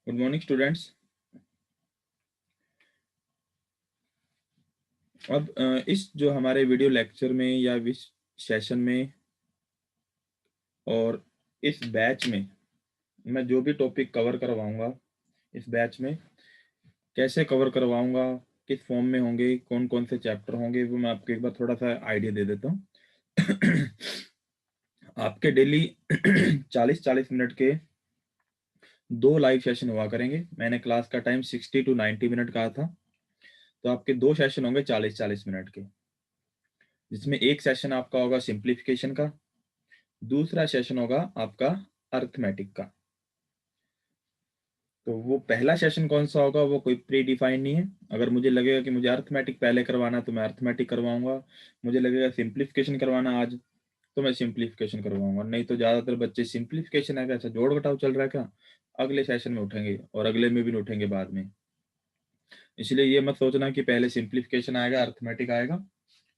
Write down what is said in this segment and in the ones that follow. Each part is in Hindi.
Good morning students. अब इस जो हमारे वीडियो लेक्चर में या इस सेशन में और इस बैच में मैं जो भी टॉपिक कवर करवाऊंगा, इस बैच में कैसे कवर करवाऊंगा, किस फॉर्म में होंगे, कौन कौन से चैप्टर होंगे, वो मैं आपको एक बार थोड़ा सा आइडिया दे देता हूँ। आपके डेली 40-40 मिनट के 2 लाइव सेशन हुआ करेंगे। मैंने क्लास का टाइम 60 to 90 मिनट कहा था, तो आपके 2 सेशन होंगे 40-40 मिनट के, जिसमें एक सेशन आपका होगा सिंप्लीफिकेशन का, दूसरा सेशन होगा आपका अर्थमेटिक का। तो वो पहला सेशन कौन सा होगा वो कोई प्री डिफाइंड नहीं है। अगर मुझे लगेगा कि मुझे अर्थमेटिक पहले करवाना तो मैं अर्थमेटिक करवाऊंगा, मुझे लगेगा सिंप्लीफिकेशन करवाना आज तो मैं सिंप्लीफिकेशन करवाऊंगा। नहीं तो ज्यादातर बच्चे सिंप्लीफिकेशन है, अच्छा जोड़ घटाव चल रहा है क्या, अगले सेशन में उठेंगे और अगले में भी नहीं उठेंगे बाद में। इसलिए ये मत सोचना कि पहले सिंप्लीफिकेशन आएगा अर्थमेटिक आएगा।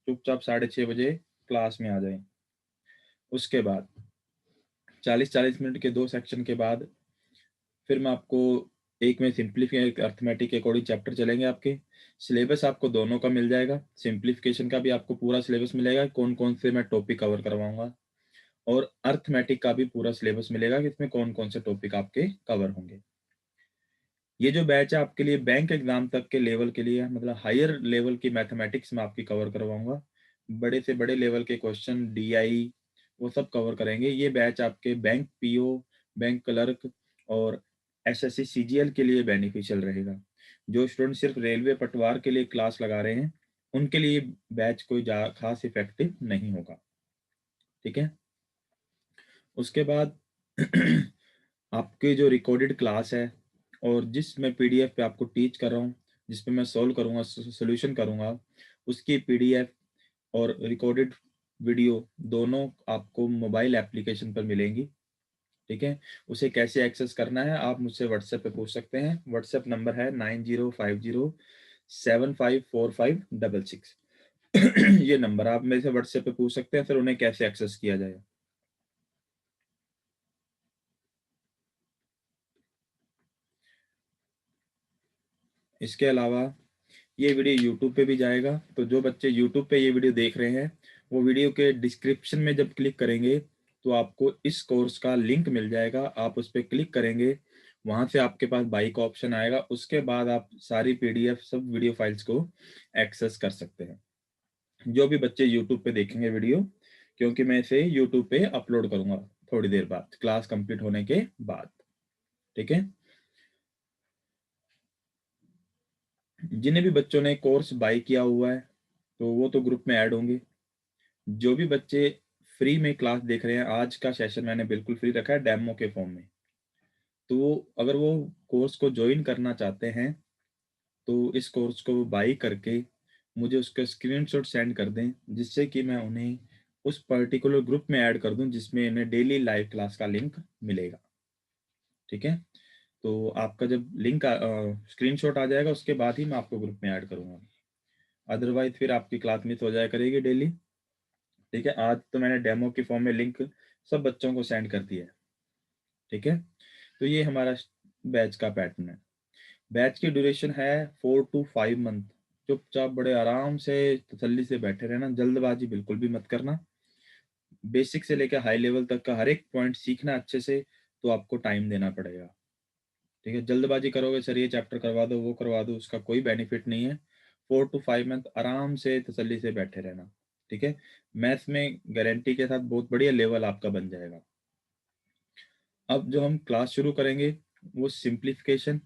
चुपचाप 6:30 बजे क्लास में आ जाए। उसके बाद 40-40 मिनट के 2 सेक्शन के बाद फिर मैं आपको एक में सिंप्लीफिकेशन अर्थमेटिक के अकॉर्डिंग चैप्टर चलेंगे। आपके सिलेबस आपको दोनों का मिल जाएगा, सिंप्लीफिकेशन का भी आपको पूरा सिलेबस मिलेगा, कौन कौन से मैं टॉपिक कवर करवाऊंगा, और अर्थमेटिक का भी पूरा सिलेबस मिलेगा कि इसमें कौन कौन से टॉपिक आपके कवर होंगे। ये जो बैच है आपके लिए बैंक एग्जाम तक के लेवल के लिए, मतलब हायर लेवल की मैथमेटिक्स में आपकी कवर करवाऊंगा। बड़े से बड़े लेवल के क्वेश्चन डीआई वो सब कवर करेंगे। ये बैच आपके बैंक पीओ, बैंक क्लर्क और एसएससी सीजीएल के लिए बेनिफिशियल रहेगा। जो स्टूडेंट सिर्फ रेलवे पटवार के लिए क्लास लगा रहे हैं उनके लिए बैच कोई खास इफेक्टिव नहीं होगा। ठीक है। उसके बाद आपकी जो रिकॉर्डेड क्लास है और जिस मैं पीडीएफ पे आपको टीच कर रहा हूँ, जिस पे मैं सॉल्व करूँगा, सोल्यूशन करूँगा, उसकी पीडीएफ और रिकॉर्डेड वीडियो दोनों आपको मोबाइल एप्लीकेशन पर मिलेंगी। ठीक है। उसे कैसे एक्सेस करना है आप मुझसे व्हाट्सएप पे पूछ सकते हैं। व्हाट्सएप नंबर है 9050754566। ये नंबर आप मेरे से व्हाट्सएप पे पूछ सकते हैं, फिर उन्हें कैसे एक्सेस किया जाए। इसके अलावा ये वीडियो यूट्यूब पे भी जाएगा, तो जो बच्चे यूट्यूब पे ये वीडियो देख रहे हैं वो वीडियो के डिस्क्रिप्शन में जब क्लिक करेंगे तो आपको इस कोर्स का लिंक मिल जाएगा। आप उस पर क्लिक करेंगे, वहां से आपके पास बाई का ऑप्शन आएगा, उसके बाद आप सारी पीडीएफ सब वीडियो फाइल्स को एक्सेस कर सकते हैं। जो भी बच्चे यूट्यूब पे देखेंगे वीडियो, क्योंकि मैं इसे यूट्यूब पे अपलोड करूंगा थोड़ी देर बाद क्लास कंप्लीट होने के बाद। ठीक है। जिन्हें भी बच्चों ने कोर्स बाई किया हुआ है तो वो तो ग्रुप में ऐड होंगे। जो भी बच्चे फ्री में क्लास देख रहे हैं, आज का सेशन मैंने बिल्कुल फ्री रखा है डेमो के फॉर्म में, तो अगर वो कोर्स को ज्वाइन करना चाहते हैं तो इस कोर्स को बाई करके मुझे उसका स्क्रीनशॉट सेंड कर दें, जिससे कि मैं उन्हें उस पर्टिकुलर ग्रुप में ऐड कर दूं जिसमें इन्हें डेली लाइव क्लास का लिंक मिलेगा। ठीक है। तो आपका जब लिंक स्क्रीनशॉट आ जाएगा उसके बाद ही मैं आपको ग्रुप में ऐड करूंगा, अदरवाइज फिर आपकी क्लास मिस हो जाया करेगी डेली। ठीक है। आज तो मैंने डेमो के फॉर्म में लिंक सब बच्चों को सेंड कर दिया है। ठीक है। तो ये हमारा बैच का पैटर्न है। बैच की ड्यूरेशन है 4 to 5 मंथ। चुपचाप बड़े आराम से तसल्ली से बैठे रहना, जल्दबाजी बिल्कुल भी मत करना। बेसिक से लेकर हाई लेवल तक का हर एक पॉइंट सीखना अच्छे से, तो आपको टाइम देना पड़ेगा। ठीक है। जल्दबाजी करोगे सर ये चैप्टर करवा दो वो करवा दो, उसका कोई बेनिफिट नहीं है। 4 to 5 मंथ आराम से तसल्ली से बैठे रहना। ठीक है। मैथ्स में गारंटी के साथ बहुत बढ़िया लेवल आपका बन जाएगा। अब जो हम क्लास शुरू करेंगे वो सिंप्लीफिकेशन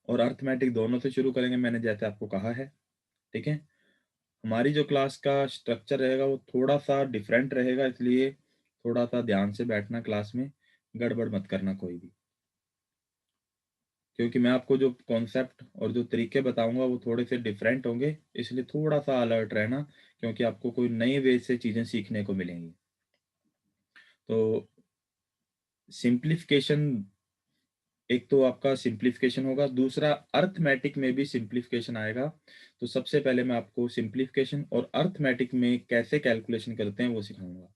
और अर्थमेटिक दोनों से शुरू करेंगे, मैंने जैसे आपको कहा है। ठीक है। हमारी जो क्लास का स्ट्रक्चर रहेगा वो थोड़ा सा डिफरेंट रहेगा, इसलिए थोड़ा सा ध्यान से बैठना क्लास में, गड़बड़ मत करना कोई भी, क्योंकि मैं आपको जो कॉन्सेप्ट और जो तरीके बताऊंगा वो थोड़े से डिफरेंट होंगे, इसलिए थोड़ा सा अलर्ट रहना, क्योंकि आपको कोई नए वे से चीज़ें सीखने को मिलेंगी। तो सिंप्लीफिकेशन, एक तो आपका सिंप्लीफिकेशन होगा, दूसरा अर्थमेटिक में भी सिंप्लीफिकेशन आएगा। तो सबसे पहले मैं आपको सिंप्लीफिकेशन और अर्थमेटिक में कैसे कैलकुलेशन करते हैं वो सिखाऊंगा।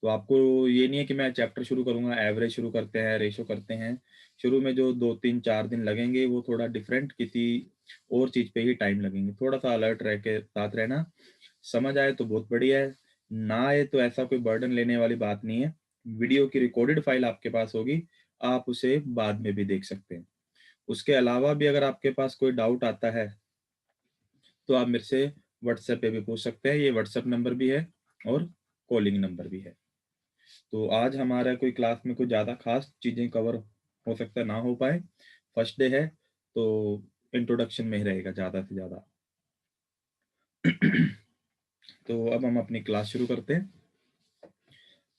तो आपको ये नहीं है कि मैं चैप्टर शुरू करूंगा, एवरेज शुरू करते हैं, रेशो करते हैं। शुरू में जो 2 3 4 दिन लगेंगे वो थोड़ा डिफरेंट किसी और चीज पे ही टाइम लगेंगे। थोड़ा सा अलर्ट रह के साथ रहना। समझ आए तो बहुत बढ़िया है, ना आए तो ऐसा कोई बर्डन लेने वाली बात नहीं है। वीडियो की रिकॉर्डेड फाइल आपके पास होगी, आप उसे बाद में भी देख सकते हैं। उसके अलावा भी अगर आपके पास कोई डाउट आता है तो आप मेरे से व्हाट्सएप पे भी पूछ सकते हैं। ये व्हाट्सएप नंबर भी है और कॉलिंग नंबर भी है। तो आज हमारा कोई क्लास में कोई ज़्यादा खास चीज़ें कवर हो सकता है ना हो पाए, फर्स्ट डे है, तो इंट्रोडक्शन में ही रहेगा ज़्यादा से ज़्यादा। तो अब हम अपनी क्लास शुरू करते हैं।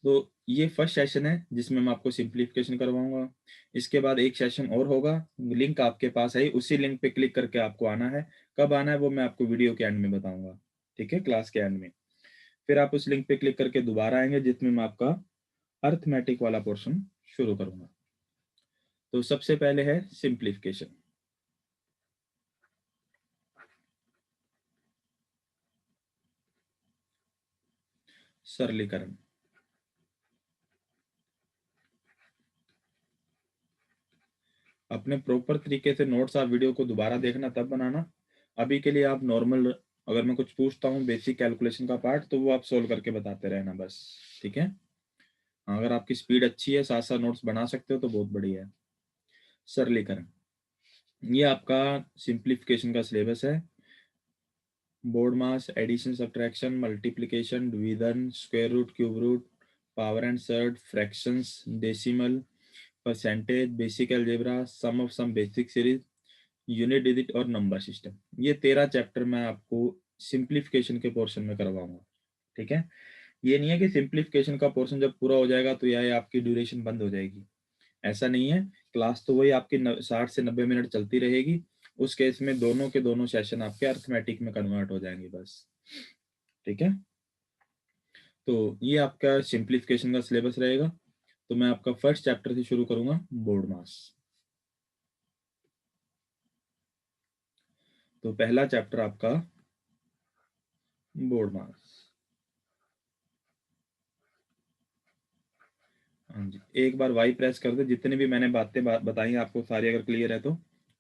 तो ये फर्स्ट सेशन है जिसमें मैं आपको सिंप्लीफिकेशन करवाऊंगा। इसके बाद एक सेशन और होगा, लिंक आपके पास है, उसी लिंक पे क्लिक करके आपको आना है। कब आना है वो मैं आपको वीडियो के एंड में बताऊंगा, ठीक है, क्लास के एंड में। फिर आप उस लिंक पे क्लिक करके दोबारा आएंगे जिसमें मैं आपका अर्थमेटिक वाला पोर्शन शुरू करूंगा। तो सबसे पहले है सिंप्लीफिकेशन, सरलीकरण। अपने प्रॉपर तरीके से नोट्स आप वीडियो को दोबारा देखना तब बनाना। अभी के लिए आप नॉर्मल, अगर मैं कुछ पूछता हूँ बेसिक कैलकुलेशन का पार्ट, तो वो आप सोल्व करके बताते रहना बस, ठीक है। अगर आपकी स्पीड अच्छी है, साथ साथ नोट्स बना सकते हो तो बहुत बढ़िया है। सरलीकरण, ये आपका सिंप्लीफिकेशन का सिलेबस है। BODMAS, addition, subtraction, multiplication, division, square root, cube root, power and surd, fractions, decimal, percentage, basic algebra, sum of some basic series, unit digit और नंबर सिस्टम। ये 13 चैप्टर मैं आपको सिंप्लीफिकेशन के पोर्शन में करवाऊंगा, ठीक है। ये नहीं है कि सिंप्लीफिकेशन का पोर्शन जब पूरा हो जाएगा तो यह आपकी ड्यूरेशन बंद हो जाएगी, ऐसा नहीं है। क्लास तो वही आपकी 60 से 90 मिनट चलती रहेगी। उस केस में दोनों के दोनों सेशन आपके अर्थमेटिक में कन्वर्ट हो जाएंगे बस, ठीक है। तो ये आपका सिंप्लीफिकेशन का सिलेबस रहेगा। तो मैं आपका फर्स्ट चैप्टर से शुरू करूंगा, बोर्ड मास। तो पहला चैप्टर आपका बोर्ड मास। हाँ जी, एक बार वाई प्रेस कर दे। जितने भी मैंने बातें बताई आपको सारी अगर क्लियर है तो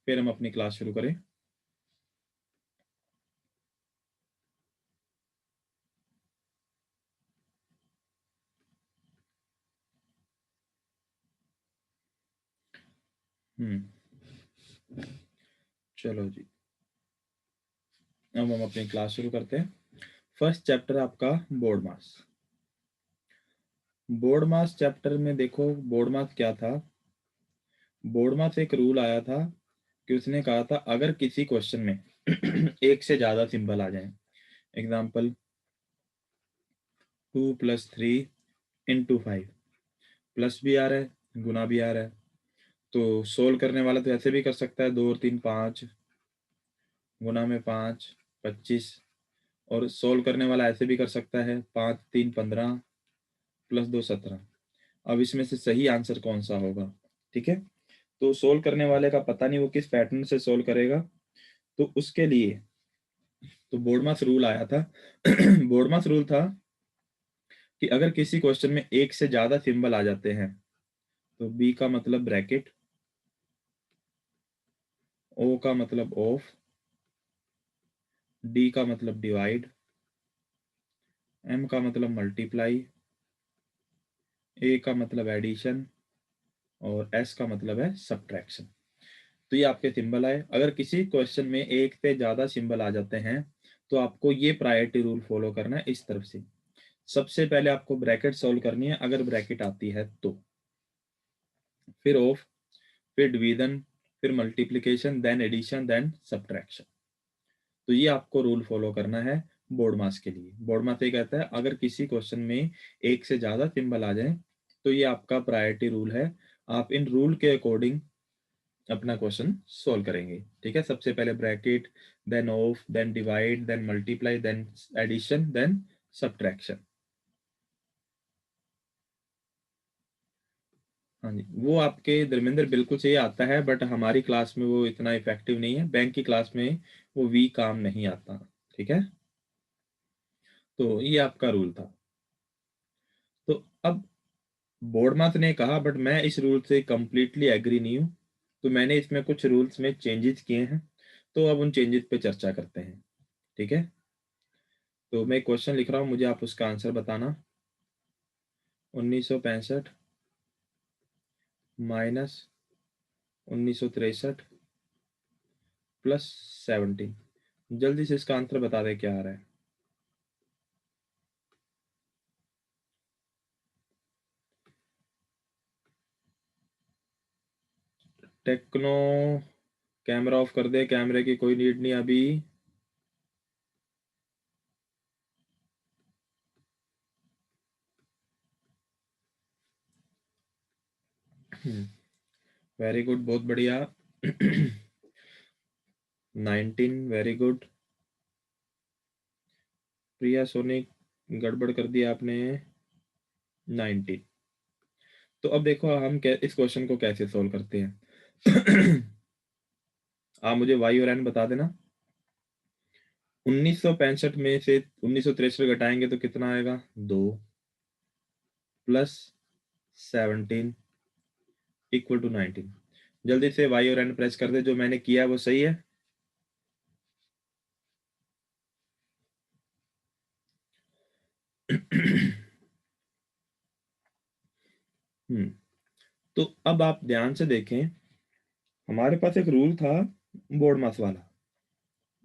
फिर हम अपनी क्लास शुरू करें। चलो जी, अब हम अपनी क्लास शुरू करते हैं। फर्स्ट चैप्टर आपका बोर्ड मास। बोर्ड मास चैप्टर में देखो, बोर्ड मास क्या था। बोर्ड मास एक रूल आया था कि उसने कहा था अगर किसी क्वेश्चन में एक से ज्यादा सिंबल आ जाए, एग्जाम्पल 2+3 × 5, प्लस भी आ रहा है गुना भी आ रहा है, तो सोल्व करने वाला तो ऐसे भी कर सकता है, 2 और 3 5, गुना में 5 25, और सोल्व करने वाला ऐसे भी कर सकता है 5 3 15, +2 17। अब इसमें से सही आंसर कौन सा होगा, ठीक है। तो सोल्व करने वाले का पता नहीं वो किस पैटर्न से सोल्व करेगा, तो उसके लिए तो बोर्डमास रूल आया था। बोर्डमास रूल था कि अगर किसी क्वेश्चन में एक से ज्यादा सिंबल आ जाते हैं तो बी का मतलब ब्रैकेट, ओ का मतलब ऑफ, डी का मतलब डिवाइड, एम का मतलब मल्टीप्लाई, ए का मतलब एडिशन और एस का मतलब है सब्ट्रैक्शन। तो ये आपके सिंबल आए। अगर किसी क्वेश्चन में एक से ज्यादा सिंबल आ जाते हैं तो आपको ये प्रायोरिटी रूल फॉलो करना है इस तरफ से। सबसे पहले आपको ब्रैकेट सॉल्व करनी है अगर ब्रैकेट आती है तो, फिर ऑफ, फिर डिवीजन, फिर multiplication, then addition, then subtraction. तो ये आपको रूल फॉलो करना है बोर्ड मास के लिए। बोर्ड मास ये कहता है अगर किसी क्वेश्चन में एक से ज्यादा सिंबल आ जाए तो ये आपका प्रायोरिटी रूल है। आप इन रूल के अकॉर्डिंग अपना क्वेश्चन सोल्व करेंगे, ठीक है। सबसे पहले bracket, then of, then divide, then multiply, then addition, then subtraction. हाँ जी, वो आपके धर्मेंद्र बिल्कुल सही आता है, बट हमारी क्लास में वो इतना इफेक्टिव नहीं है। बैंक की क्लास में वो वी काम नहीं आता, ठीक है। तो ये आपका रूल था। तो अब बोर्ड मास ने कहा, बट मैं इस रूल से कंप्लीटली एग्री नहीं हूँ, तो मैंने इसमें कुछ रूल्स में चेंजेस किए हैं। तो अब उन चेंजेस पे चर्चा करते हैं। ठीक है, तो मैं क्वेश्चन लिख रहा हूँ, मुझे आप उसका आंसर बताना। 1965 माइनस 1963 प्लस 17। जल्दी से इसका आंसर बता दे क्या आ रहा है। टेक्नो, कैमरा ऑफ कर दे, कैमरे की कोई नीड नहीं अभी। वेरी गुड, बहुत बढ़िया। 19, वेरी गुड। प्रिया सोनी, गड़बड़ कर दिया आपने। 19। तो अब देखो हम इस क्वेश्चन को कैसे सोल्व करते हैं। आप मुझे वाई और एन बता देना। 1965 में से 1963 घटाएंगे तो कितना आएगा? 2 प्लस 17 इक्वल टू 19। जल्दी से वाई और एन प्रेस कर दे, जो मैंने किया वो सही है। हम्म, तो अब आप ध्यान से देखें, हमारे पास एक रूल था बोर्ड मास वाला।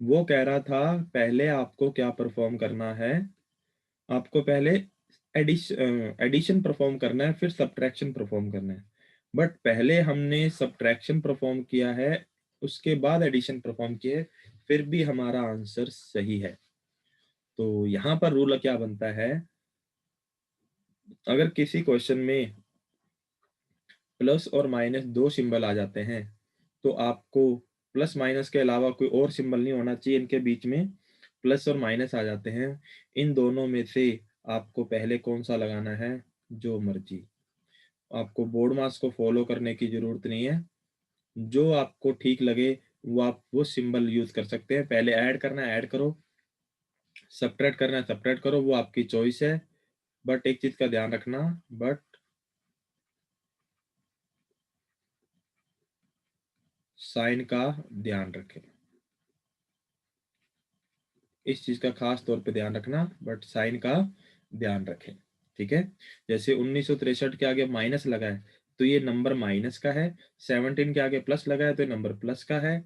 वो कह रहा था पहले आपको क्या परफॉर्म करना है, आपको पहले एडिशन परफॉर्म करना है, फिर सब्ट्रैक्शन परफॉर्म करना है। बट पहले हमने सब्ट्रैक्शन परफॉर्म किया है, उसके बाद एडिशन परफॉर्म किया है, फिर भी हमारा आंसर सही है। तो यहाँ पर रूल क्या बनता है, अगर किसी क्वेश्चन में प्लस और माइनस दो सिंबल आ जाते हैं, तो आपको प्लस माइनस के अलावा कोई और सिंबल नहीं होना चाहिए, इनके बीच में प्लस और माइनस आ जाते हैं, इन दोनों में से आपको पहले कौन सा लगाना है, जो मर्जी। आपको बोर्ड मास को फॉलो करने की जरूरत नहीं है, जो आपको ठीक लगे वो आप वो सिंबल यूज कर सकते हैं। पहले ऐड करना है ऐड करो, सब्ट्रैक्ट करना है सब्ट्रैक्ट करो, वो आपकी चॉइस है। बट एक चीज का ध्यान रखना, बट साइन का ध्यान रखें। इस चीज का खास तौर पे ध्यान रखना, बट साइन का ध्यान रखें। ठीक है, जैसे 1963 के आगे माइनस लगा है तो ये नंबर माइनस का है, 17 के आगे प्लस लगा है तो ये नंबर प्लस का है,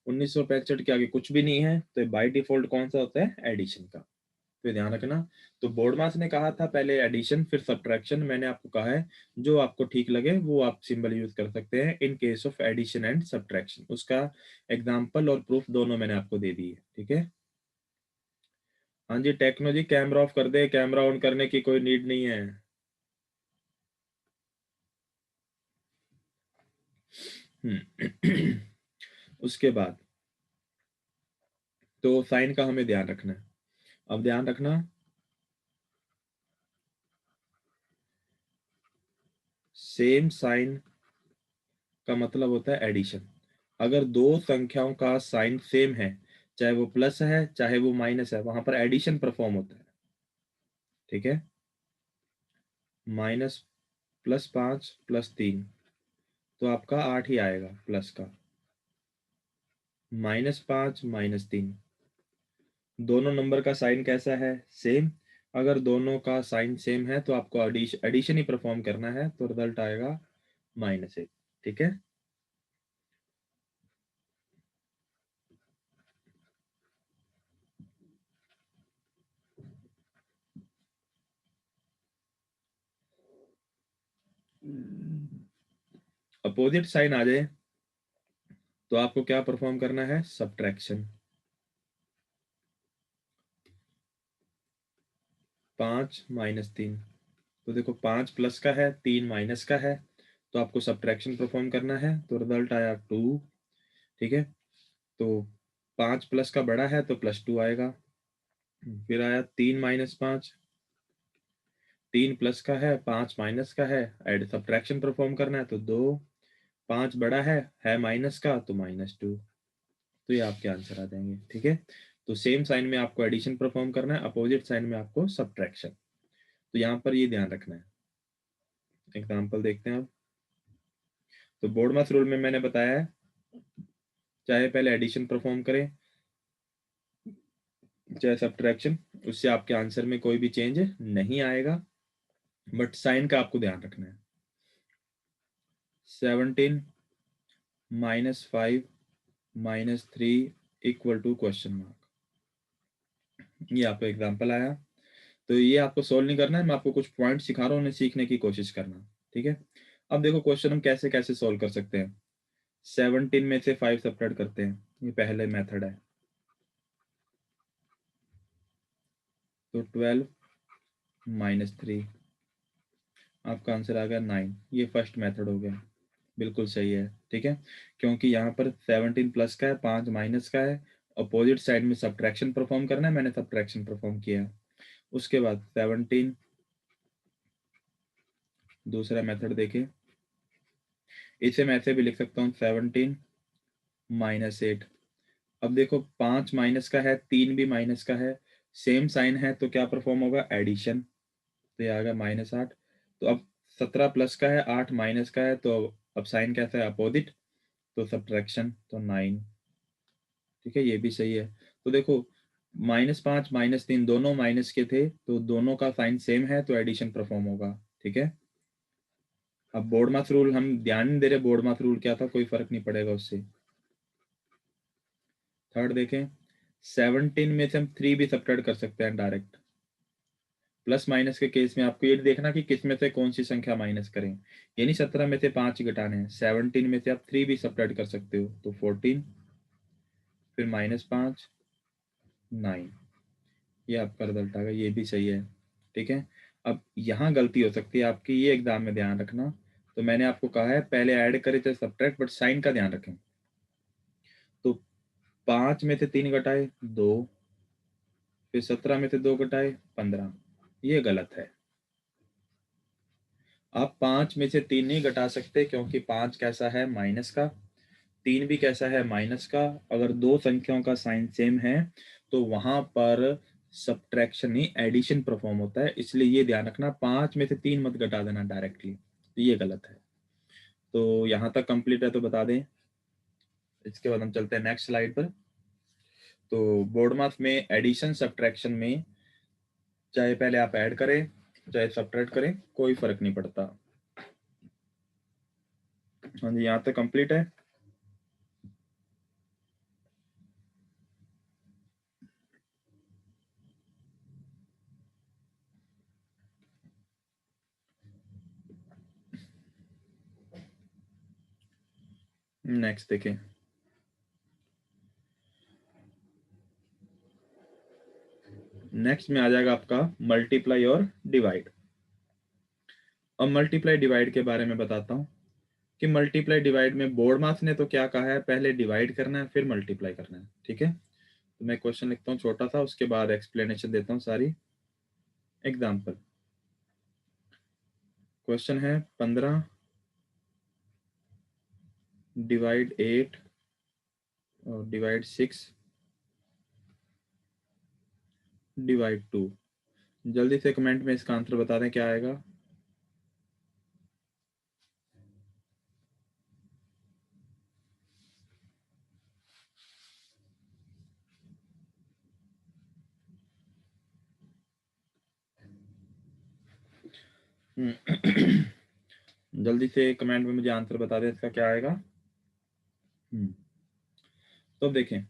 1965 के आगे कुछ भी नहीं है तो ये बाय डिफॉल्ट कौन सा होता है, एडिशन का। तो ये ध्यान रखना। तो बोर्ड मास ने कहा था पहले एडिशन फिर सब्ट्रैक्शन, मैंने आपको कहा है जो आपको ठीक लगे वो आप सिंबल यूज कर सकते हैं in case of addition and subtraction. उसका एग्जाम्पल और प्रूफ दोनों मैंने आपको दे दिए। ठीक है, हाँ जी टेक्नोलॉजी, कैमरा ऑफ कर दे, कैमरा ऑन करने की कोई नीड नहीं है। उसके बाद तो साइन का हमें ध्यान रखना है। अब ध्यान रखना, सेम साइन का मतलब होता है एडिशन। अगर दो संख्याओं का साइन सेम है, चाहे वो प्लस है चाहे वो माइनस है, वहां पर एडिशन परफॉर्म होता है। ठीक है, माइनस प्लस 5 प्लस 3 तो आपका 8 ही आएगा प्लस का, -5 -3। दोनों नंबर का साइन कैसा है, सेम। अगर दोनों का साइन सेम है तो आपको एडिशन ही परफॉर्म करना है, तो रिजल्ट आएगा -1। ठीक है, अपोजिट साइन आ जाए तो आपको क्या परफॉर्म करना है, सब्ट्रैक्शन। 5 - 3, तो देखो 5 प्लस का है 3 माइनस का है, तो आपको सब्ट्रैक्शन परफॉर्म करना है, तो रिजल्ट आया 2। ठीक है, तो 5 प्लस का बड़ा है तो +2 आएगा। फिर आया 3 - 5, 3 प्लस का है 5 माइनस का है, एड सब्ट्रैक्शन परफॉर्म करना है तो 2। 5 बड़ा है माइनस का तो -2। तो ये आपके आंसर आ जाएंगे। ठीक है, तो सेम साइन में आपको एडिशन परफॉर्म करना है, अपोजिट साइन में आपको सब्ट्रैक्शन। तो यहाँ पर ये ध्यान रखना है। एग्जाम्पल देखते हैं अब। तो बोर्ड मास रूल में मैंने बताया है, चाहे पहले एडिशन परफॉर्म करें चाहे सब्ट्रैक्शन, उससे आपके आंसर में कोई भी चेंज नहीं आएगा, बट साइन का आपको ध्यान रखना है। 17 -5 -3 इक्वल टू क्वेश्चन मार्क। ये आपका एग्जाम्पल आया। तो ये आपको सोल्व नहीं करना है, मैं आपको कुछ पॉइंट सिखा रहा हूँ, उन्हें सीखने की कोशिश करना। ठीक है, अब देखो क्वेश्चन हम कैसे कैसे सोल्व कर सकते हैं। 17 में से 5 सब्ट्रैक्ट करते हैं, ये पहले मेथड है। तो 12 -3, आपका आंसर आ गया 9। ये फर्स्ट मेथड हो गया, बिल्कुल सही है। ठीक है, क्योंकि यहाँ पर 17 प्लस का है, 5 माइनस का है, अपोजिट साइड में सब्ट्रैक्शन परफॉर्म करना है, मैंने सब्ट्रैक्शन परफॉर्म किया। उसके बाद 17, दूसरा मेथड देखें, इसे मैं ऐसे भी लिख सकता हूँ 17 -8। अब देखो 5 माइनस का है, 3 भी माइनस का है, सेम साइन है, तो क्या परफॉर्म होगा, एडिशन। तो ये आ गया -8। तो अब 17 प्लस का है, 8 माइनस का है, तो अब साइन कैसा है, अपोजिट, तो सब्ट्रैक्शन, तो 9। ठीक है, ये भी सही है। तो देखो -5 -3 दोनों माइनस के थे, तो दोनों का साइन सेम है, तो एडिशन परफॉर्म होगा। ठीक है, अब बोर्ड मास रूल हम ध्यान नहीं दे रहे, बोर्ड मास रूल क्या था, कोई फर्क नहीं पड़ेगा उससे। थर्ड देखें, 17 में से हम 3 भी सब्ट्रैक्ट कर सकते हैं डायरेक्ट। प्लस माइनस के केस में आपको ये देखना कि किस में से कौन सी संख्या माइनस करें, यानी 17 में से 5 घटाने हैं। 17 में से आप 3 भी सब्ट्रैक्ट कर सकते हो, तो 14, फिर -5, 9। ये आपका रिजल्ट आ गया, ये भी सही है। ठीक है, अब यहाँ गलती हो सकती है आपकी, ये एग्जाम में ध्यान रखना। तो मैंने आपको कहा है पहले ऐड करें चाहे सब्ट्रैक्ट, बट साइन का ध्यान रखें। तो 5 में से 3 घटाए 2, फिर 17 में से 2 घटाए 15, ये गलत है। आप 5 में से 3 नहीं घटा सकते, क्योंकि 5 कैसा है, माइनस का, 3 भी कैसा है, माइनस का। अगर दो संख्याओं का साइन सेम है तो वहां पर सब्ट्रैक्शन नहीं एडिशन परफॉर्म होता है, इसलिए ये ध्यान रखना, 5 में से 3 मत घटा देना डायरेक्टली, तो ये गलत है। तो यहाँ तक कंप्लीट है, तो बता दें। इसके बाद हम चलते हैं नेक्स्ट स्लाइड पर। तो बोर्ड मास में एडिशन सब्ट्रैक्शन में चाहे पहले आप ऐड करें चाहे सब्ट्रैक्ट करें, कोई फर्क नहीं पड़ता। हाँ जी, यहाँ तक कंप्लीट है। नेक्स्ट देखें। नेक्स्ट में आ जाएगा आपका मल्टीप्लाई और डिवाइड। अब मल्टीप्लाई डिवाइड के बारे में बताता हूँ कि मल्टीप्लाई डिवाइड में बोर्ड मास ने तो क्या कहा है, पहले डिवाइड करना है फिर मल्टीप्लाई करना है। ठीक है, तो मैं क्वेश्चन लिखता हूँ छोटा सा, उसके बाद एक्सप्लेनेशन देता हूँ सारी। एग्जाम्पल, क्वेश्चन है 15 डिवाइड 8 और डिवाइड 6 डिवाइड 2। जल्दी से कमेंट में इसका आंसर बता दें क्या आएगा। जल्दी से कमेंट में मुझे आंसर बता दें इसका क्या आएगा। तो अब देखें,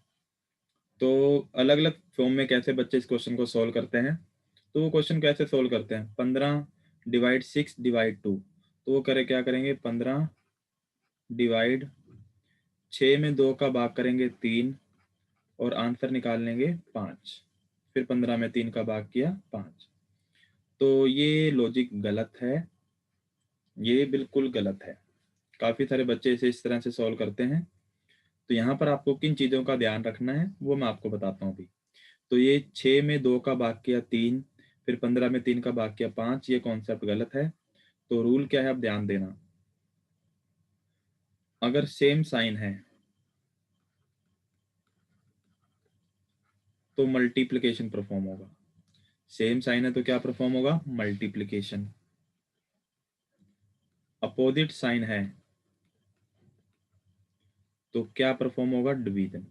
तो अलग अलग फॉर्म में कैसे बच्चे इस क्वेश्चन को सॉल्व करते हैं। तो वो क्वेश्चन कैसे सॉल्व करते हैं, 15 डिवाइड 6 डिवाइड 2। तो वो क्या करेंगे, 15 डिवाइड 6 में 2 का भाग करेंगे 3, और आंसर निकाल लेंगे 5। फिर 15 में 3 का भाग किया 5। तो ये लॉजिक गलत है, ये बिल्कुल गलत है। काफ़ी सारे बच्चे इसे इस तरह से सॉल्व करते हैं। तो यहाँ पर आपको किन चीज़ों का ध्यान रखना है वो मैं आपको बताता हूँ अभी। तो ये 6 में 2 का भाग किया 3, फिर 15 में 3 का भाग किया 5, ये कॉन्सेप्ट गलत है। तो रूल क्या है, आप ध्यान देना, अगर सेम साइन है तो मल्टीप्लिकेशन परफॉर्म होगा। सेम साइन है तो क्या परफॉर्म होगा? मल्टीप्लिकेशन। अपोजिट साइन है तो क्या परफॉर्म होगा? डिवीजन।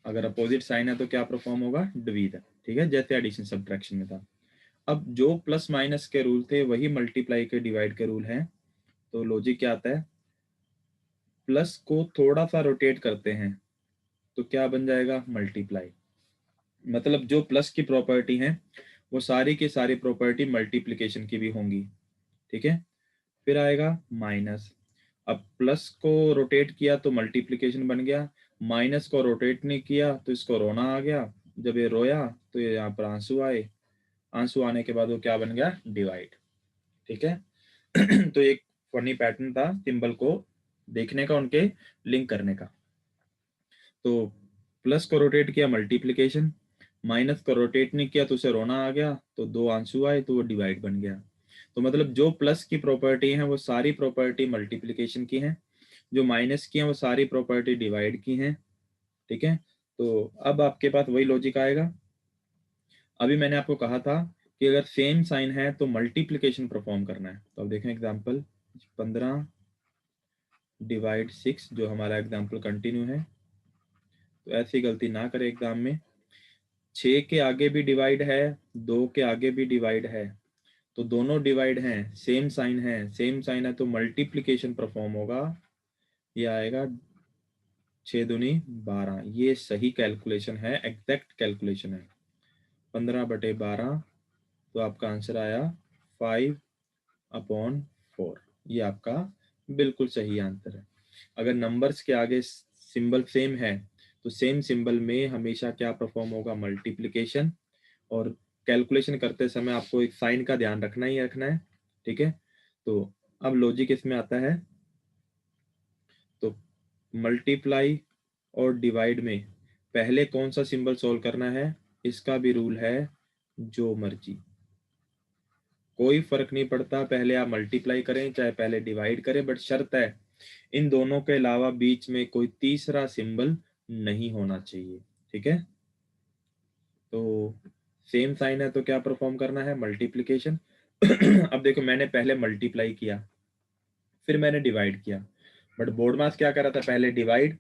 अगर अपोजिट साइन है तो क्या परफॉर्म होगा? डिवीजन। ठीक है, जैसे एडिशन सब्ट्रैक्शन में था। अब जो प्लस माइनस के रूल थे वही मल्टीप्लाई के डिवाइड के रूल हैं। तो लॉजिक क्या आता है? प्लस को थोड़ा सा रोटेट करते हैं तो क्या बन जाएगा? मल्टीप्लाई। मतलब जो प्लस की प्रॉपर्टी है वो सारी की सारी प्रॉपर्टी मल्टीप्लिकेशन की भी होंगी। ठीक है, फिर आएगा माइनस। अब प्लस को रोटेट किया तो मल्टीप्लिकेशन बन गया, माइनस को रोटेट नहीं किया तो इसको रोना आ गया। जब ये रोया तो ये यहाँ पर आंसू आए, आंसू आने के बाद वो क्या बन गया? डिवाइड। ठीक है। तो एक फनी पैटर्न था सिंबल को देखने का, उनके लिंक करने का। तो प्लस को रोटेट किया मल्टीप्लिकेशन, माइनस को रोटेट नहीं किया तो उसे रोना आ गया, तो दो आंसू आए तो वो डिवाइड बन गया। तो मतलब जो प्लस की प्रॉपर्टी है वो सारी प्रॉपर्टी मल्टीप्लिकेशन की है, जो माइनस की है वो सारी प्रॉपर्टी डिवाइड की है। ठीक है, तो अब आपके पास वही लॉजिक आएगा। अभी मैंने आपको कहा था कि अगर सेम साइन है तो मल्टीप्लिकेशन परफॉर्म करना है। तो अब देखें एग्जांपल 15 डिवाइड 6, जो हमारा एग्जांपल कंटिन्यू है। तो ऐसी गलती ना करें एग्जाम में। 6 के आगे भी डिवाइड है, 2 के आगे भी डिवाइड है, तो दोनों डिवाइड हैं, सेम साइन है, सेम साइन है तो मल्टीप्लिकेशन परफॉर्म होगा। ये आएगा 6 दूनी 12। ये सही कैलकुलेशन है, एग्जैक्ट कैलकुलेशन है। 15/12, तो आपका आंसर आया 5/4। ये आपका बिल्कुल सही आंसर है। अगर नंबर्स के आगे सिंबल सेम है तो सेम सिंबल में हमेशा क्या परफॉर्म होगा? मल्टीप्लिकेशन। और कैलकुलेशन करते समय आपको एक साइन का ध्यान रखना ही रखना है। ठीक है, तो अब लॉजिक इसमें आता है। तो मल्टीप्लाई और डिवाइड में पहले कौन सा सिंबल सॉल्व करना है, इसका भी रूल है, जो मर्जी, कोई फर्क नहीं पड़ता। पहले आप मल्टीप्लाई करें चाहे पहले डिवाइड करें, बट शर्त है इन दोनों के अलावा बीच में कोई तीसरा सिंबल नहीं होना चाहिए। ठीक है, तो सेम साइन है तो क्या परफॉर्म करना है? मल्टीप्लिकेशन। अब देखो मैंने पहले मल्टीप्लाई किया फिर मैंने डिवाइड किया, बट बोर्ड मास क्या कर रहा था? पहले डिवाइड,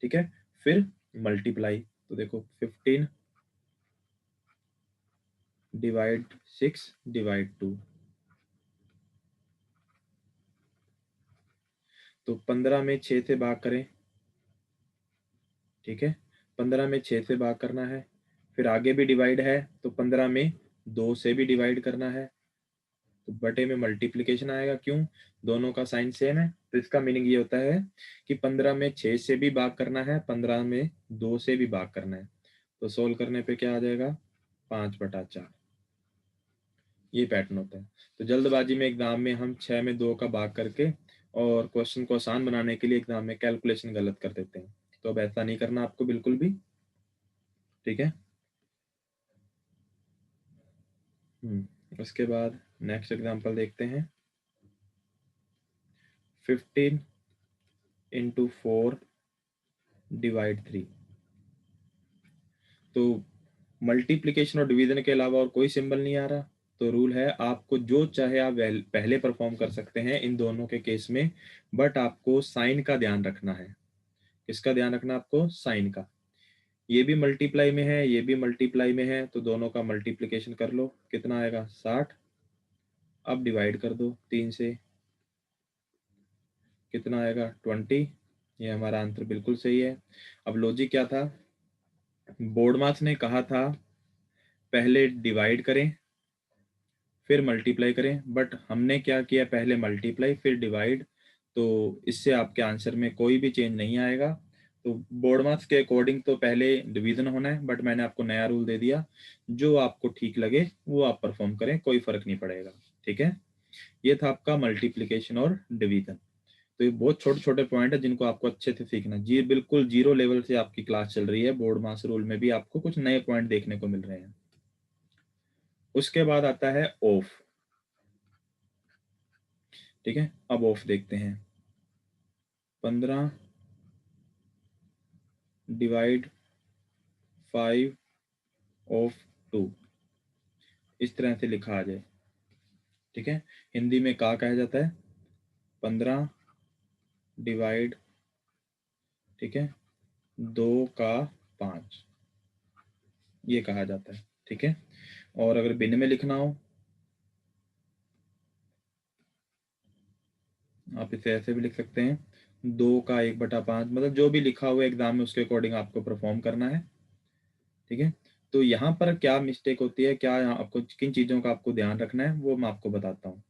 ठीक है, फिर मल्टीप्लाई। तो देखो 15 डिवाइड 6 डिवाइड 2, तो 15 में 6 से भाग करें। ठीक है, 15 में 6 से भाग करना है, फिर आगे भी डिवाइड है तो 15 में 2 से भी डिवाइड करना है, तो बटे में मल्टीप्लिकेशन आएगा। क्यों? दोनों का साइन सेम है। तो इसका मीनिंग ये होता है कि 15 में 6 से भी भाग करना है, 15 में 2 से भी भाग करना है। तो सोल्व करने पे क्या आ जाएगा? 5/4। ये पैटर्न होता है। तो जल्दबाजी में एग्जाम में हम 6 में 2 का भाग करके और क्वेश्चन को आसान बनाने के लिए एग्जाम में कैलकुलेशन गलत कर देते हैं। तो अब ऐसा नहीं करना आपको बिल्कुल भी। ठीक है। उसके बाद नेक्स्ट एग्जांपल देखते हैं। 15 इंटू 4 डिवाइड 3। तो मल्टीप्लिकेशन और डिवीजन के अलावा और कोई सिंबल नहीं आ रहा, तो रूल है आपको जो चाहे आप पहले परफॉर्म कर सकते हैं इन दोनों के केस में, बट आपको साइन का ध्यान रखना है। किसका ध्यान रखना? आपको साइन का। ये भी मल्टीप्लाई में है, ये भी मल्टीप्लाई में है, तो दोनों का मल्टीप्लिकेशन कर लो। कितना आएगा? 60। अब डिवाइड कर दो 3 से, कितना आएगा? 20। ये हमारा आंसर बिल्कुल सही है। अब लॉजिक क्या था? बोर्ड मार्क्स ने कहा था पहले डिवाइड करें फिर मल्टीप्लाई करें, बट हमने क्या किया? पहले मल्टीप्लाई फिर डिवाइड। तो इससे आपके आंसर में कोई भी चेंज नहीं आएगा। तो बोर्ड मार्क्स के अकॉर्डिंग तो पहले डिवीजन होना है, बट मैंने आपको नया रूल दे दिया, जो आपको ठीक लगे वो आप परफॉर्म करें, कोई फर्क नहीं पड़ेगा। ठीक है, ये था आपका मल्टीप्लिकेशन और डिवीजन। तो ये बहुत छोटे छोटे पॉइंट है जिनको आपको अच्छे से सीखना। जी बिल्कुल जीरो लेवल से आपकी क्लास चल रही है, बोर्ड मास रूल में भी आपको कुछ नए पॉइंट देखने को मिल रहे हैं। उसके बाद आता है ऑफ। ठीक है, अब ऑफ देखते हैं। 15 डिवाइड 5 ऑफ 2, इस तरह से लिखा आ जाए। ठीक है, हिंदी में का कहा जाता है 15 डिवाइड, ठीक है, 2 का 5, ये कहा जाता है। ठीक है, और अगर भिन्न में लिखना हो आप इसे ऐसे भी लिख सकते हैं, 2 का 1/5, मतलब जो भी लिखा हुआ एग्जाम में उसके अकॉर्डिंग आपको परफॉर्म करना है। ठीक है, तो यहाँ पर क्या मिस्टेक होती है, क्या यहाँ आपको किन चीज़ों का आपको ध्यान रखना है वो मैं आपको बताता हूँ।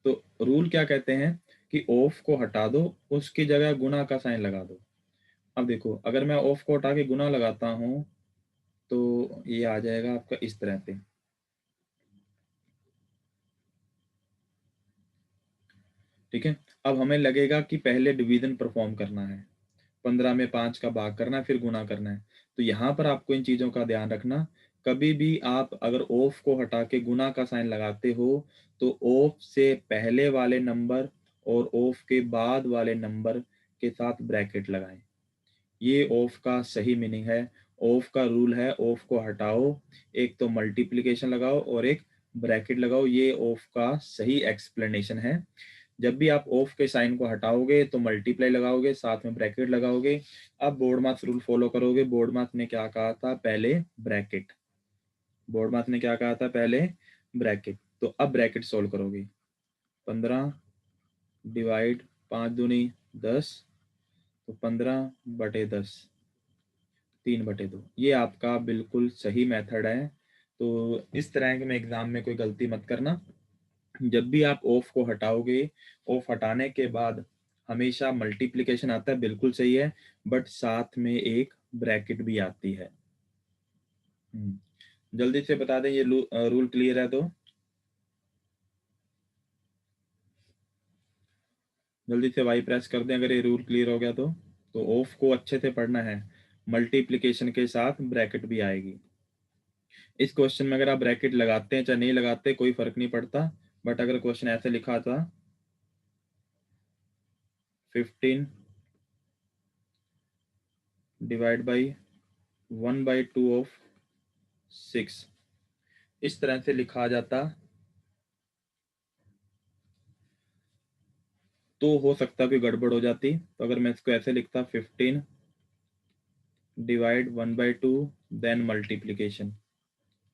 तो रूल क्या कहते हैं कि ऑफ को हटा दो, उसकी जगह गुना का साइन लगा दो। अब देखो, अगर मैं ऑफ को हटा के गुना लगाता हूँ तो ये आ जाएगा आपका इस तरह से। ठीक है, अब हमें लगेगा कि पहले डिवीजन परफॉर्म करना है, 15 में 5 का भाग करना है, फिर गुना करना है। तो यहाँ पर आपको इन चीज़ों का ध्यान रखना, कभी भी आप अगर ऑफ को हटा के गुना का साइन लगाते हो तो ऑफ से पहले वाले नंबर और ऑफ के बाद वाले नंबर के साथ ब्रैकेट लगाएं। ये ऑफ का सही मीनिंग है, ऑफ का रूल है, ऑफ को हटाओ, एक तो मल्टीप्लिकेशन लगाओ और एक ब्रैकेट लगाओ, ये ऑफ का सही एक्सप्लेनेशन है। जब भी आप ऑफ के साइन को हटाओगे तो मल्टीप्लाई लगाओगे, साथ में ब्रैकेट लगाओगे। अब बोर्ड मास रूल फॉलो करोगे। बोर्ड मास ने क्या कहा था, पहले ब्रैकेट। बोर्ड मास ने क्या कहा था, पहले ब्रैकेट। तो अब ब्रैकेट सोल्व करोगे, 15 डिवाइड 5 दूनी 10, तो 15/10, 3/2, ये आपका बिल्कुल सही मेथड है। तो इस तरह के में एग्जाम में कोई गलती मत करना। जब भी आप ऑफ को हटाओगे, ऑफ हटाने के बाद हमेशा मल्टीप्लिकेशन आता है, बिल्कुल सही है, बट साथ में एक ब्रैकेट भी आती है। जल्दी से बता दें, ये रूल क्लियर है तो जल्दी से वाई प्रेस कर दें अगर ये रूल क्लियर हो गया तो ऑफ को अच्छे से पढ़ना है, मल्टीप्लिकेशन के साथ ब्रैकेट भी आएगी। इस क्वेश्चन में अगर आप ब्रैकेट लगाते हैं चाहे नहीं लगाते कोई फर्क नहीं पड़ता, बट अगर क्वेश्चन ऐसे लिखा था 15 डिवाइड बाई 1/2 ऑफ 6, इस तरह से लिखा जाता तो हो सकता कोई गड़बड़ हो जाती। तो अगर मैं इसको ऐसे लिखता 15 डिवाइड 1/2 देन मल्टीप्लीकेशन,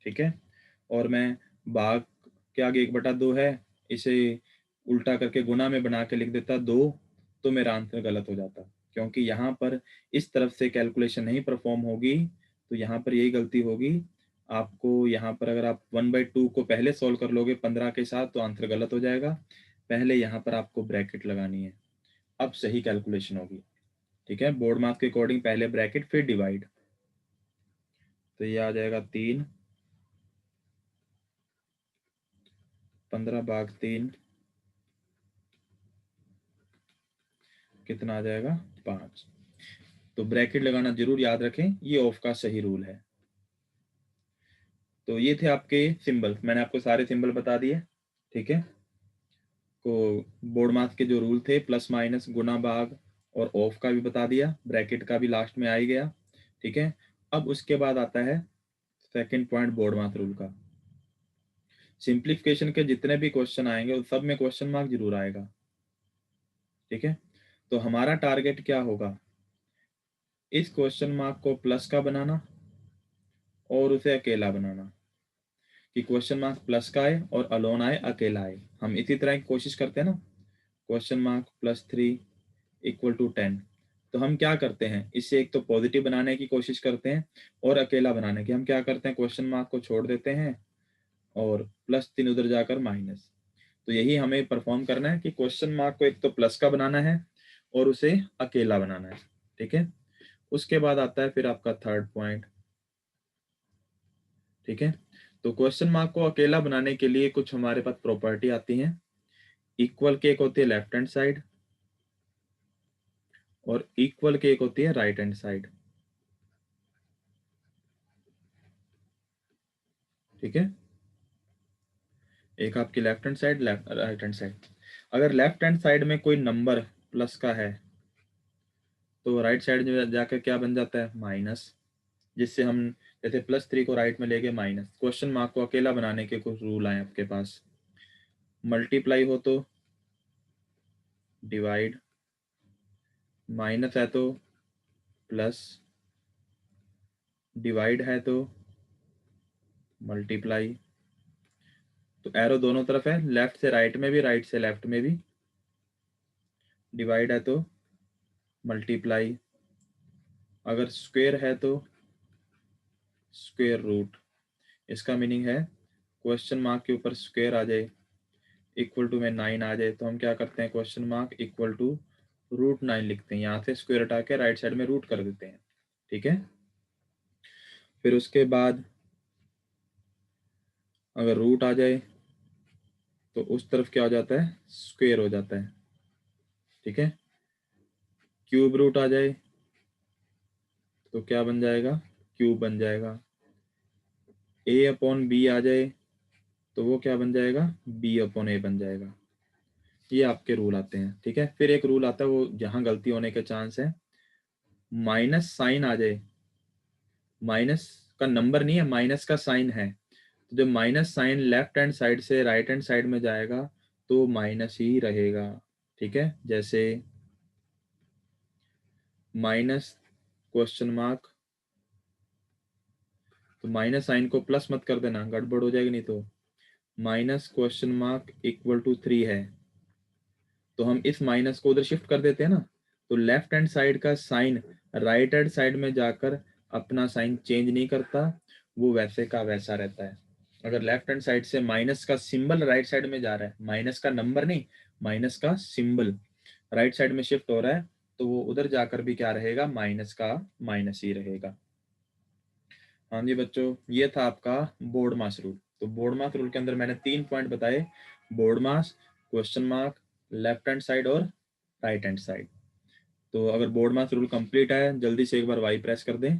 ठीक है, और मैं भाग के आगे 1/2 है, इसे उल्टा करके गुना में बना के लिख देता 2, तो मेरा आंसर गलत हो जाता, क्योंकि यहाँ पर इस तरफ से कैलकुलेशन नहीं परफॉर्म होगी। तो यहाँ पर यही गलती होगी आपको। यहाँ पर अगर आप 1/2 को पहले सॉल्व कर लोगे 15 के साथ तो आंसर गलत हो जाएगा। पहले यहाँ पर आपको ब्रैकेट लगानी है, अब सही कैलकुलेशन होगी। ठीक है, बोर्ड मार्क्स के अकॉर्डिंग पहले ब्रैकेट फिर डिवाइड, तो ये आ जाएगा 3, 15/3 कितना आ जाएगा 5। तो ब्रैकेट लगाना जरूर याद रखें, ये ऑफ का सही रूल है। तो ये थे आपके सिंबल, मैंने आपको सारे सिंबल बता दिए। ठीक है, को बोर्ड मार्क्स के जो रूल थे प्लस माइनस गुना भाग और ऑफ का भी बता दिया, ब्रैकेट का भी लास्ट में आ ही गया। ठीक है, अब उसके बाद आता है second point board marks rule का। सिंप्लीफिकेशन के जितने भी क्वेश्चन आएंगे उस सब में क्वेश्चन मार्क जरूर आएगा। ठीक है, तो हमारा टारगेट क्या होगा, इस क्वेश्चन मार्क को प्लस का बनाना और उसे अकेला बनाना, कि क्वेश्चन मार्क प्लस का आए और अलोन आए, अकेला आए। हम इसी तरह की कोशिश करते हैं ना, क्वेश्चन मार्क +3 = 10, तो हम क्या करते हैं, इससे एक तो पॉजिटिव बनाने की कोशिश करते हैं और अकेला बनाने की। हम क्या करते हैं, क्वेश्चन मार्क को छोड़ देते हैं और +3 उधर जाकर माइनस। तो यही हमें परफॉर्म करना है कि क्वेश्चन मार्क को एक तो प्लस का बनाना है और उसे अकेला बनाना है। ठीक है, उसके बाद आता है फिर आपका थर्ड पॉइंट। ठीक है, तो क्वेश्चन मार्क को अकेला बनाने के लिए कुछ हमारे पास प्रॉपर्टी आती है। इक्वल के एक होती है लेफ्ट हैंड साइड और इक्वल के एक होती है राइट हैंड साइड। ठीक है, एक आपकी left hand side, left right hand side. अगर लेफ्ट हैंड साइड में कोई नंबर प्लस का है तो राइट साइड में जाकर क्या बन जाता है, माइनस, जिससे हम जैसे +3 को राइट में लेके माइनस। क्वेश्चन मार्क को अकेला बनाने के कुछ रूल आए आपके पास। मल्टीप्लाई हो तो डिवाइड, माइनस है तो प्लस, डिवाइड है तो मल्टीप्लाई। तो एरो दोनों तरफ है, लेफ्ट से राइट में भी, राइट से लेफ्ट में भी। डिवाइड है तो मल्टीप्लाई, अगर स्क्वायर है तो स्क्वायर रूट। इसका मीनिंग है क्वेश्चन मार्क के ऊपर स्क्वायर आ जाए, इक्वल टू में 9 आ जाए, तो हम क्या करते हैं, क्वेश्चन मार्क इक्वल टू √9 लिखते हैं। यहाँ से स्क्वायर हटा के राइट साइड में रूट कर देते हैं, ठीक है। फिर उसके बाद अगर रूट आ जाए तो उस तरफ क्या हो जाता है, स्क्वायर हो जाता है, ठीक है। क्यूब रूट आ जाए तो क्या बन जाएगा, क्यूब बन जाएगा। A/B आ जाए तो वो क्या बन जाएगा, B/A बन जाएगा। ये आपके रूल आते हैं, ठीक है। फिर एक रूल आता है, वो जहां गलती होने के चांस है, माइनस साइन आ जाए, माइनस का नंबर नहीं है, माइनस का साइन है, तो जब minus sign left hand side से राइट हैंड साइड में जाएगा तो माइनस ही रहेगा, ठीक है। जैसे माइनस क्वेश्चन मार्क, तो माइनस साइन को प्लस मत कर देना, गड़बड़ हो जाएगी नहीं तो। Minus question mark equal to 3 है, तो हम इस माइनस को उधर शिफ्ट कर देते हैं ना, तो लेफ्ट हैंड साइड का साइन राइट हैंड साइड में जाकर अपना साइन चेंज नहीं करता, वो वैसे का वैसा रहता है। अगर लेफ्ट हैंड साइड से माइनस का सिंबल राइट साइड में जा रहा है, माइनस का नंबर नहीं, माइनस का सिंबल राइट साइड में शिफ्ट हो रहा है, तो वो उधर जाकर भी क्या रहेगा, माइनस का माइनस ही रहेगा। हाँ जी बच्चों, ये था आपका बोर्ड मास रूल। तो बोर्ड मास रूल के अंदर मैंने 3 पॉइंट बताए, BODMAS, question mark, left hand side और राइट हैंड साइड। तो अगर बोर्ड मास रूल कंप्लीट है, जल्दी से एक बार वाई प्रेस कर दें।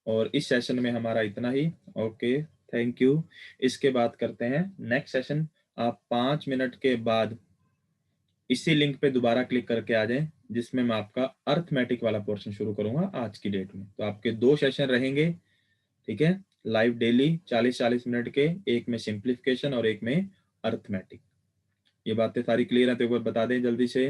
और इस सेशन में हमारा इतना ही। Okay, thank you. इसके बाद करते हैं नेक्स्ट सेशन। आप 5 मिनट के बाद इसी लिंक पे दोबारा क्लिक करके आ जाएं, जिसमें मैं आपका अर्थमेटिक वाला पोर्शन शुरू करूंगा आज की डेट में। तो आपके 2 सेशन रहेंगे, ठीक है, लाइव डेली 40-40 मिनट के, एक में सिंप्लीफिकेशन और एक में अर्थमेटिक। ये बातें सारी क्लियर है तो एक बार बता दें जल्दी से।